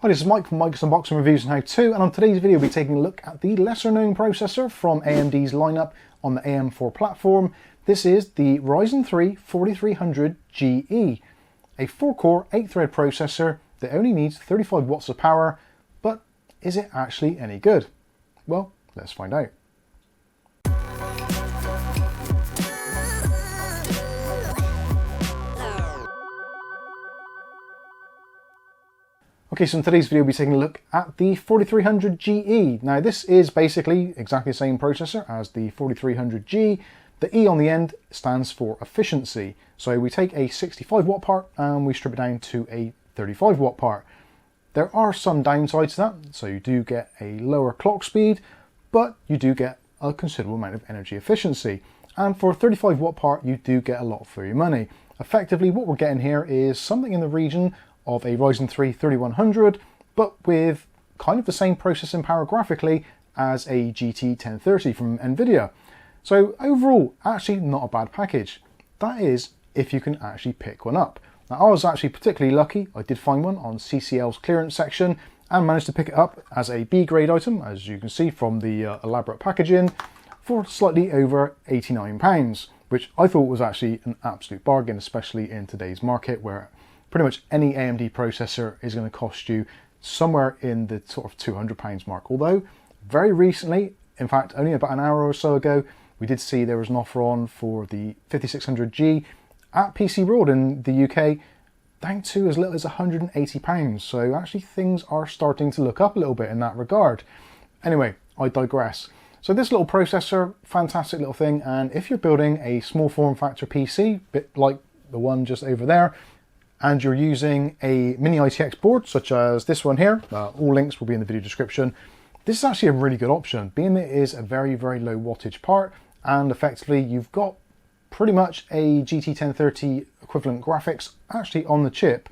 Hi, this is Mike from Mike's Unboxing Reviews and How To, and on today's video we'll be taking a look at the lesser known processor from AMD's lineup on the AM4 platform. This is the Ryzen 3 4300GE, a 4-core, 8-thread processor that only needs 35 watts of power, but is it actually any good? Well, let's find out. Okay, so in today's video we'll be taking a look at the 4300GE. Now this is basically exactly the same processor as the 4300G. The E on the end stands for efficiency. So we take a 65 watt part and we strip it down to a 35 watt part. There are some downsides to that, so you do get a lower clock speed, but you do get a considerable amount of energy efficiency. And for a 35 watt part you do get a lot for your money. Effectively what we're getting here is something in the region of a Ryzen 3 3100, but with kind of the same processing power graphically as a GT 1030 from Nvidia. So overall, actually not a bad package. That is, if you can actually pick one up. Now I was actually particularly lucky. I did find one on CCL's clearance section and managed to pick it up as a B grade item, as you can see from the elaborate packaging, for slightly over £89, which I thought was actually an absolute bargain, especially in today's market where pretty much any AMD processor is going to cost you somewhere in the sort of £200 mark. Although very recently, in fact only about an hour or so ago, we did see there was an offer on for the 5600G at PC World in the UK down to as little as £180. So actually things are starting to look up a little bit in that regard. Anyway, I digress. So this little processor, fantastic little thing, and if you're building a small form factor PC, bit like the one just over there, and you're using a mini ITX board such as this one here, all links will be in the video description, this is actually a really good option, being that it is a very, very low wattage part, and effectively you've got pretty much a GT 1030 equivalent graphics actually on the chip.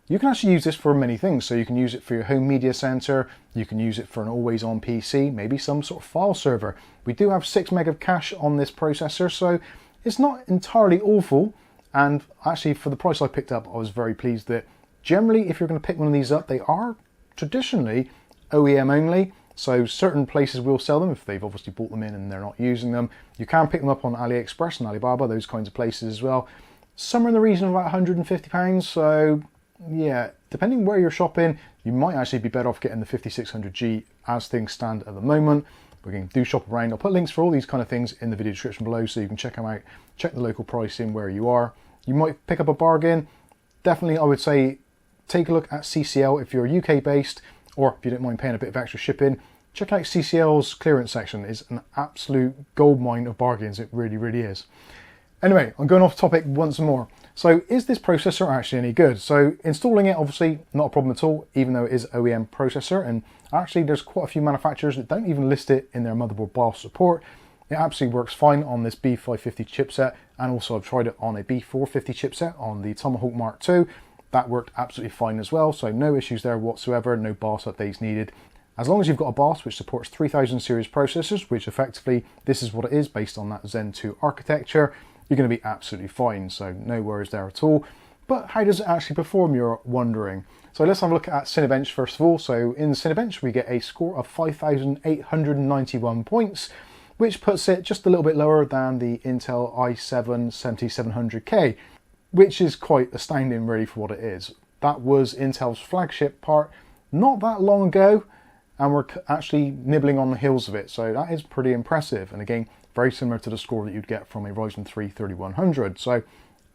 You can actually use this for many things. So you can use it for your home media center, you can use it for an always on PC, maybe some sort of file server. We do have 6 meg of cache on this processor, so it's not entirely awful. And actually for the price I picked up, I was very pleased that generally if you're going to pick one of these up, they are traditionally OEM only. So certain places will sell them if they've obviously bought them in and they're not using them. You can pick them up on AliExpress and Alibaba, those kinds of places as well. Somewhere in the region of about £150. So yeah, depending where you're shopping, you might actually be better off getting the 5600G as things stand at the moment. We're going to do shop around. I'll put links for all these kind of things in the video description below so you can check them out, check the local pricing where you are. You might pick up a bargain. Definitely I would say take a look at CCL if you're UK based, or if you don't mind paying a bit of extra shipping, check out CCL's clearance section. It's an absolute goldmine of bargains, it really, really is. Anyway, I'm going off topic once more. So is this processor actually any good? So installing it, obviously not a problem at all, even though it is OEM processor, and actually there's quite a few manufacturers that don't even list it in their motherboard BIOS support. It absolutely works fine on this B550 chipset, and also I've tried it on a B450 chipset on the Tomahawk Mark II. That worked absolutely fine as well, so no issues there whatsoever, no BIOS updates needed. As long as you've got a BIOS which supports 3000 series processors, which effectively this is what it is based on that Zen 2 architecture, you're going to be absolutely fine, so no worries there at all. But how does it actually perform, you're wondering? So let's have a look at Cinebench first of all. So in Cinebench we get a score of 5,891 points, which puts it just a little bit lower than the Intel i7-7700K, which is quite astounding really for what it is. That was Intel's flagship part not that long ago, and we're actually nibbling on the heels of it, so that is pretty impressive. And again, very similar to the score that you'd get from a Ryzen 3 3100, so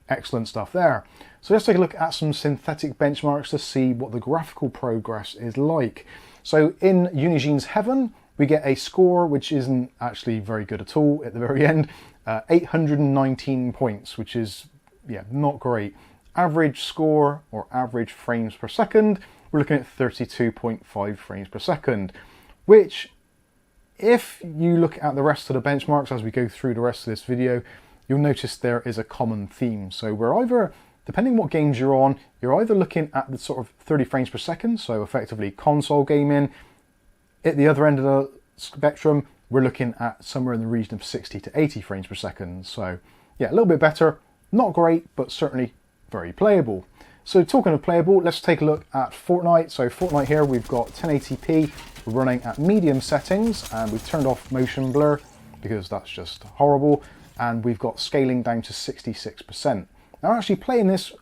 excellent stuff there. So let's take a look at some synthetic benchmarks to see what the graphical progress is like. So in Unigene's Heaven, we get a score which isn't actually very good at all at the very end, 819 points, which is, yeah, not great. Average score, or average frames per second, we're looking at 32.5 frames per second, which, if you look at the rest of the benchmarks as we go through the rest of this video, you'll notice there is a common theme. So we're either, depending what games you're on, you're either looking at the sort of 30 frames per second, so effectively console gaming. At the other end of the spectrum, we're looking at somewhere in the region of 60 to 80 frames per second. So yeah, a little bit better, not great, but certainly very playable. So talking of playable, let's take a look at Fortnite. So Fortnite here, we've got 1080p, we're running at medium settings, and we've turned off motion blur because that's just horrible. And we've got scaling down to 66%. Now actually playing this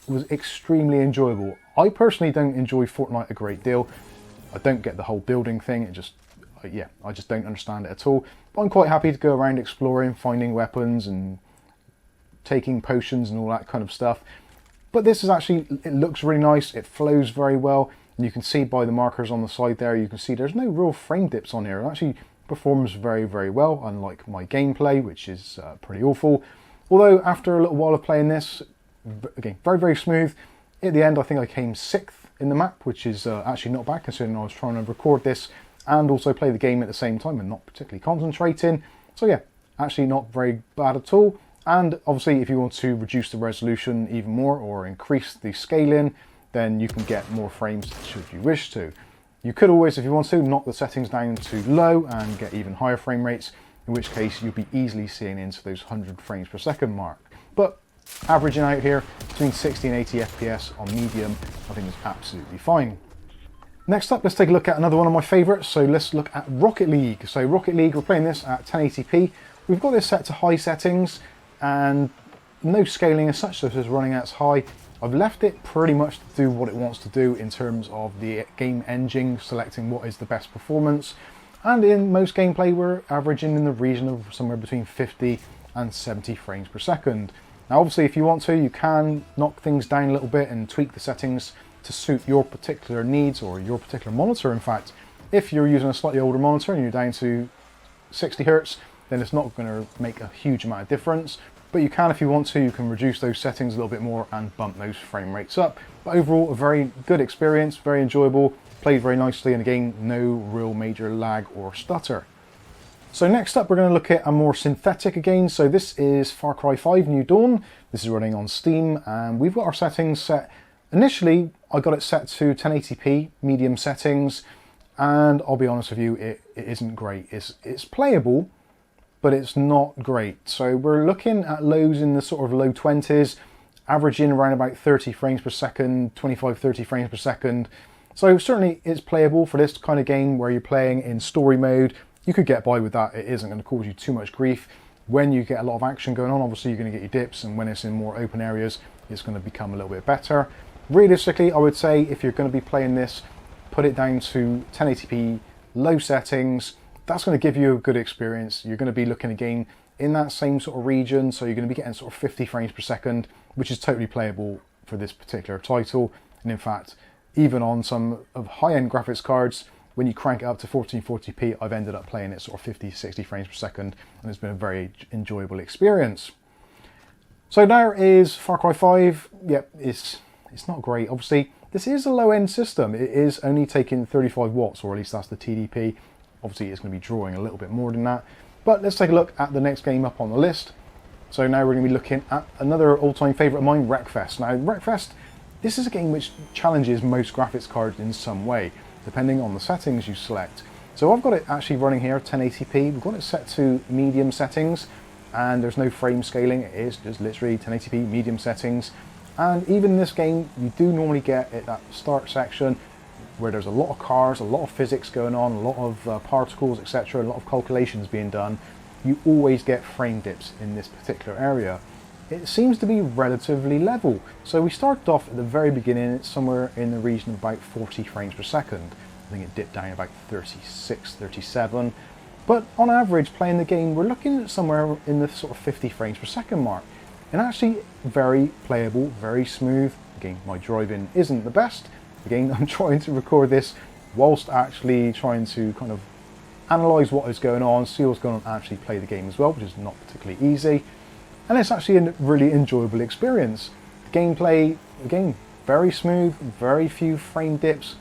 was extremely enjoyable. I personally don't enjoy Fortnite a great deal. I don't get the whole building thing, it just, yeah, I just don't understand it at all. But I'm quite happy to go around exploring, finding weapons and taking potions and all that kind of stuff. But this is actually, it looks really nice, it flows very well, and you can see by the markers on the side there, you can see there's no real frame dips on here. It actually performs very, very well, unlike my gameplay, which is pretty awful. Although after a little while of playing this, again, very, very smooth. At the end, I think I came 6th in the map, which is actually not bad considering I was trying to record this and also play the game at the same time and not particularly concentrating. So yeah, actually not very bad at all. And obviously if you want to reduce the resolution even more or increase the scaling, then you can get more frames should you wish to. You could always, if you want to, knock the settings down to low and get even higher frame rates, in which case you'll be easily seeing into those 100 frames per second mark. But averaging out here between 60 and 80 FPS on medium, I think is absolutely fine. Next up, let's take a look at another one of my favorites. So let's look at Rocket League. So Rocket League, we're playing this at 1080p. We've got this set to high settings and no scaling as such, so this is running at high. I've left it pretty much to do what it wants to do in terms of the game engine, selecting what is the best performance. And in most gameplay, we're averaging in the region of somewhere between 50 and 70 frames per second. Now, obviously, if you want to, you can knock things down a little bit and tweak the settings to suit your particular needs or your particular monitor. In fact, if you're using a slightly older monitor and you're down to 60 Hertz, then it's not going to make a huge amount of difference. But you can, if you want to, you can reduce those settings a little bit more and bump those frame rates up. But overall, a very good experience, very enjoyable, played very nicely, and again, no real major lag or stutter. So next up, we're going to look at a more synthetic again. So this is Far Cry 5 New Dawn. This is running on Steam, and we've got our settings set. Initially, I got it set to 1080p, medium settings, and I'll be honest with you, it isn't great. It's playable, but it's not great. So we're looking at lows in the sort of low 20s, averaging around about 30 frames per second, 25, 30 frames per second. So certainly it's playable for this kind of game where you're playing in story mode. You could get by with that. It isn't going to cause you too much grief. When you get a lot of action going on, obviously you're going to get your dips, and when it's in more open areas, it's going to become a little bit better. Realistically, I would say if you're going to be playing this, put it down to 1080p, low settings. That's going to give you a good experience. You're going to be looking again in that same sort of region, so you're going to be getting sort of 50 frames per second, which is totally playable for this particular title. And in fact, even on some of high-end graphics cards, when you crank it up to 1440p, I've ended up playing it sort of 50, 60 frames per second, and it's been a very enjoyable experience. So there is Far Cry 5. Yep, it's not great. Obviously, this is a low-end system. It is only taking 35 watts, or at least that's the TDP. Obviously, it's going to be drawing a little bit more than that. But let's take a look at the next game up on the list. So now we're going to be looking at another all-time favourite of mine, Wreckfest. Now, Wreckfest, this is a game which challenges most graphics cards in some way, depending on the settings you select. So I've got it actually running here, 1080p. We've got it set to medium settings, and there's no frame scaling. It is just literally 1080p, medium settings. And even in this game, you do normally get at that start section where there's a lot of cars, a lot of physics going on, a lot of particles, etc., a lot of calculations being done. You always get frame dips in this particular area. It seems to be relatively level. So we started off at the very beginning, it's somewhere in the region of about 40 frames per second. I think it dipped down about 36, 37. But on average, playing the game, we're looking at somewhere in the sort of 50 frames per second mark. And actually very playable, very smooth. Again, my driving isn't the best. Again, I'm trying to record this whilst actually trying to kind of analyse what is going on, see what's going on, and actually play the game as well, which is not particularly easy. And it's actually a really enjoyable experience. The gameplay, again, very smooth, very few frame dips,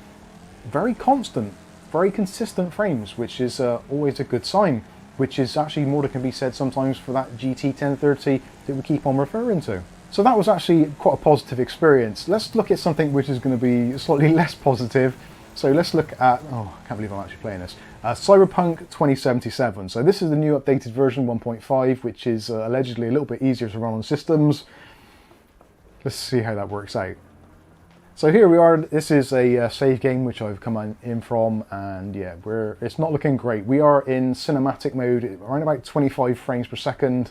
very constant, very consistent frames, which is always a good sign, which is actually more that can be said sometimes for that GT 1030 that we keep on referring to. So that was actually quite a positive experience. Let's look at something which is going to be slightly less positive. So let's look at, oh, I can't believe I'm actually playing this, Cyberpunk 2077. So this is the new updated version 1.5, which is allegedly a little bit easier to run on systems. Let's see how that works out. So here we are. This is a save game which I've come in from, and yeah, it's not looking great. We are in cinematic mode, around about 25 frames per second,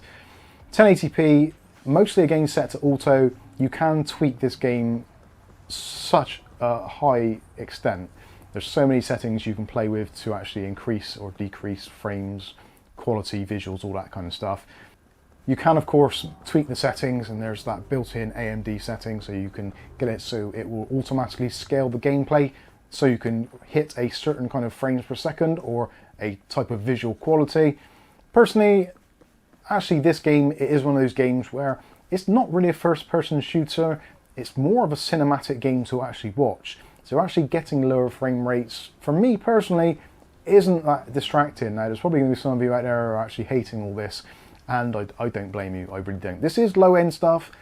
1080p, mostly again set to auto. You can tweak this game such a high extent. There's so many settings you can play with to actually increase or decrease frames, quality, visuals, all that kind of stuff. You can, of course, tweak the settings, and there's that built-in AMD setting, so you can get it so it will automatically scale the gameplay, so you can hit a certain kind of frames per second or a type of visual quality. Personally, actually this game, it is one of those games where it's not really a first-person shooter, it's more of a cinematic game to actually watch. So actually getting lower frame rates, for me personally, isn't that distracting. Now, there's probably going to be some of you out there who are actually hating all this, and I don't blame you, I really don't. This is low-end stuff,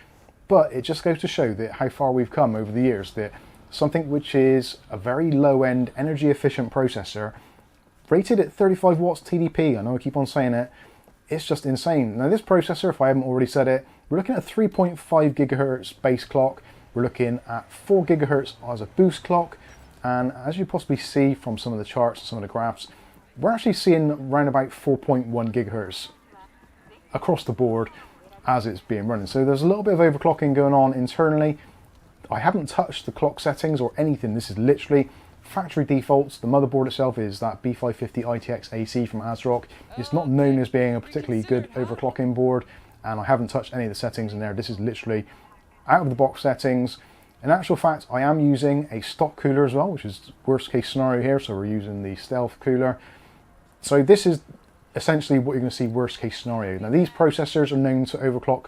but it just goes to show that how far we've come over the years, that something which is a very low-end, energy-efficient processor, rated at 35 watts TDP, I know I keep on saying it, it's just insane. Now this processor, if I haven't already said it, we're looking at a 3.5 gigahertz base clock, we're looking at 4 gigahertz as a boost clock, and as you possibly see from some of the charts, some of the graphs, we're actually seeing around about 4.1 gigahertz across the board as it's being running. So there's a little bit of overclocking going on internally. I haven't touched the clock settings or anything. This is literally factory defaults. The motherboard itself is that B550 ITX AC from ASRock. It's not known as being a particularly good overclocking board, and I haven't touched any of the settings in there. This is literally out of the box settings. In actual fact, I am using a stock cooler as well, which is worst case scenario here, so we're using the stealth cooler. So this is essentially what you're going to see worst case scenario. Now these processors are known to overclock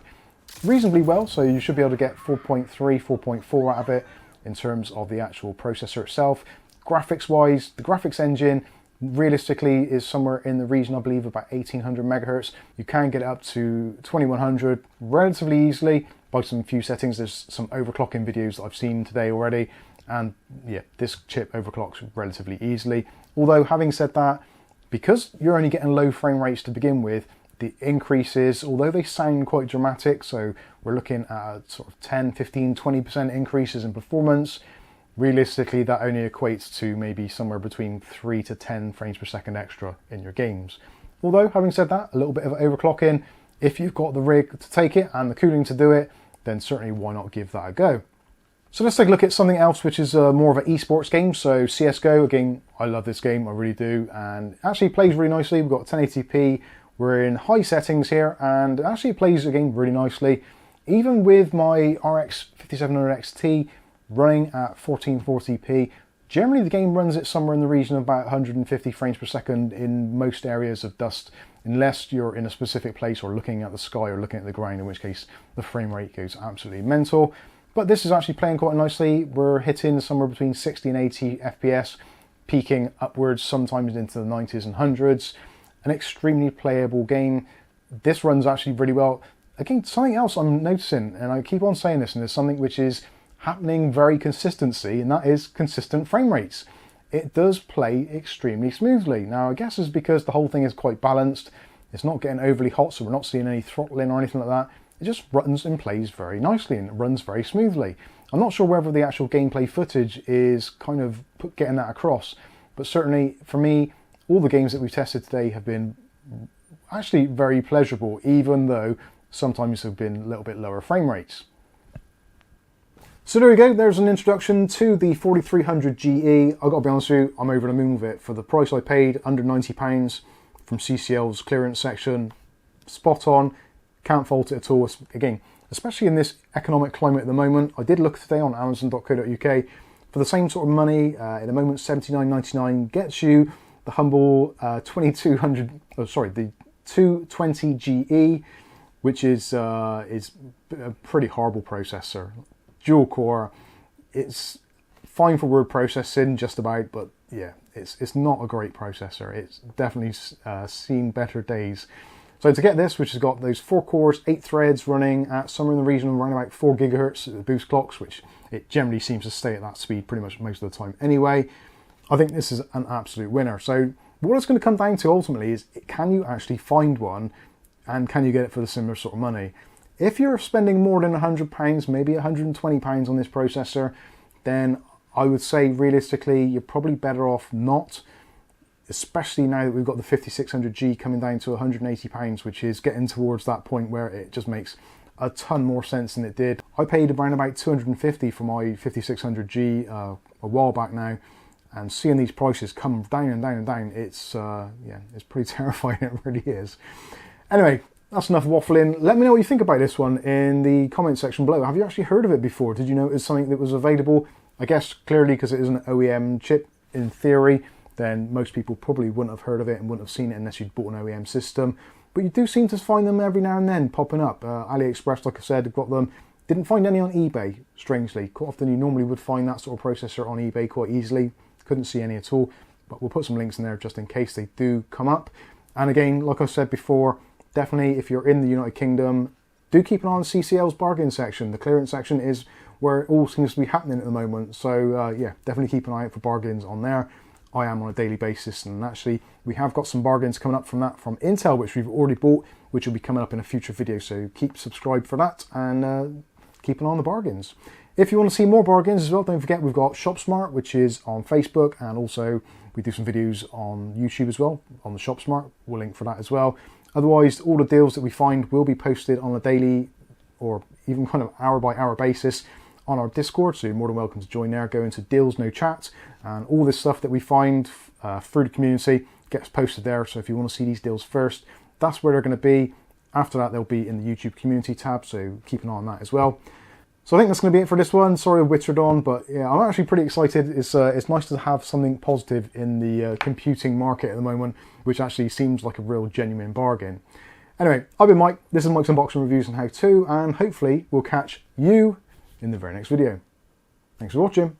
reasonably well, so you should be able to get 4.3, 4.4 out of it in terms of the actual processor itself. Graphics wise, the graphics engine realistically is somewhere in the region, I believe, about 1800 megahertz. You can get it up to 2100 relatively easily by some few settings. There's some overclocking videos that I've seen today already, and yeah, this chip overclocks relatively easily. Although having said that, because you're only getting low frame rates to begin with, the increases, although they sound quite dramatic, so we're looking at sort of 10, 15, 20% increases in performance, realistically that only equates to maybe somewhere between 3 to 10 frames per second extra in your games. Although, having said that, a little bit of overclocking, if you've got the rig to take it and the cooling to do it, then certainly why not give that a go. So let's take a look at something else which is more of an esports game. So CSGO, again, I love this game, I really do, and it actually plays really nicely. We've got 1080p, we're in high settings here, and it actually plays the game really nicely. Even with my RX 5700 XT running at 1440p, generally the game runs it somewhere in the region of about 150 frames per second in most areas of dust, unless you're in a specific place or looking at the sky or looking at the ground, in which case the frame rate goes absolutely mental. But this is actually playing quite nicely. We're hitting somewhere between 60 and 80 FPS, peaking upwards sometimes into the 90s and 100s. An extremely playable game. This runs actually really well. Again, something else I'm noticing, and I keep on saying this, and there's something which is happening very consistently, and that is consistent frame rates. It does play extremely smoothly. Now, I guess it's because the whole thing is quite balanced. It's not getting overly hot, so we're not seeing any throttling or anything like that. It just runs and plays very nicely, and it runs very smoothly. I'm not sure whether the actual gameplay footage is kind of getting that across, but certainly for me, all the games that we've tested today have been actually very pleasurable, even though sometimes have been a little bit lower frame rates. So there we go, there's an introduction to the 4300 GE. I've got to be honest with you, I'm over the moon with it. For the price I paid, under £90 from CCL's clearance section, spot on, can't fault it at all. Again, especially in this economic climate at the moment. I did look today on amazon.co.uk, for the same sort of money, at the moment $79.99 gets you the humble the 220 GE, which is a pretty horrible processor. Dual core, it's fine for word processing just about, but yeah, it's not a great processor. It's definitely seen better days. So to get this, which has got those 4 cores, 8 threads running at somewhere in the region of around about 4 gigahertz boost clocks, which it generally seems to stay at that speed pretty much most of the time anyway, I think this is an absolute winner. So what it's going to come down to ultimately is, can you actually find one, and can you get it for the similar sort of money? If you're spending more than £100, maybe £120 on this processor, then I would say realistically you're probably better off not, especially now that we've got the 5600G coming down to £180, which is getting towards that point where it just makes a ton more sense than it did. I paid around about $250 for my 5600G a while back now, and seeing these prices come down and down and down, it's yeah, it's pretty terrifying. It really is. Anyway, that's enough waffling. Let me know what you think about this one in the comment section below. Have you actually heard of it before? Did you know it was something that was available? I guess clearly because it is an OEM chip in theory, then most people probably wouldn't have heard of it and wouldn't have seen it unless you'd bought an OEM system. But you do seem to find them every now and then popping up. AliExpress, like I said, got them. Didn't find any on eBay, strangely. Quite often you normally would find that sort of processor on eBay quite easily. Couldn't see any at all, but we'll put some links in there just in case they do come up. And again, like I said before, definitely if you're in the United Kingdom, do keep an eye on CCL's bargain section. The clearance section is where it all seems to be happening at the moment. So yeah, definitely keep an eye out for bargains on there. I am on a daily basis, and actually we have got some bargains coming up from Intel, which we've already bought, which will be coming up in a future video. So keep subscribed for that and keep an eye on the bargains. If you want to see more bargains as well, don't forget we've got ShopSmart, which is on Facebook, and also we do some videos on YouTube as well on the ShopSmart. We'll link for that as well. Otherwise, all the deals that we find will be posted on a daily or even kind of hour by hour basis on our Discord, so you're more than welcome to join there. Go into Deals No Chat, and all this stuff that we find through the community gets posted there. So if you want to see these deals first, that's where they're going to be. After that, they'll be in the YouTube community tab, so keep an eye on that as well. So I think that's going to be it for this one. Sorry I wittered on, but yeah, I'm actually pretty excited. It's nice to have something positive in the computing market at the moment, which actually seems like a real genuine bargain. Anyway, I've been Mike. This is Mike's Unboxing Reviews and How To, and hopefully we'll catch you in the very next video. Thanks for watching.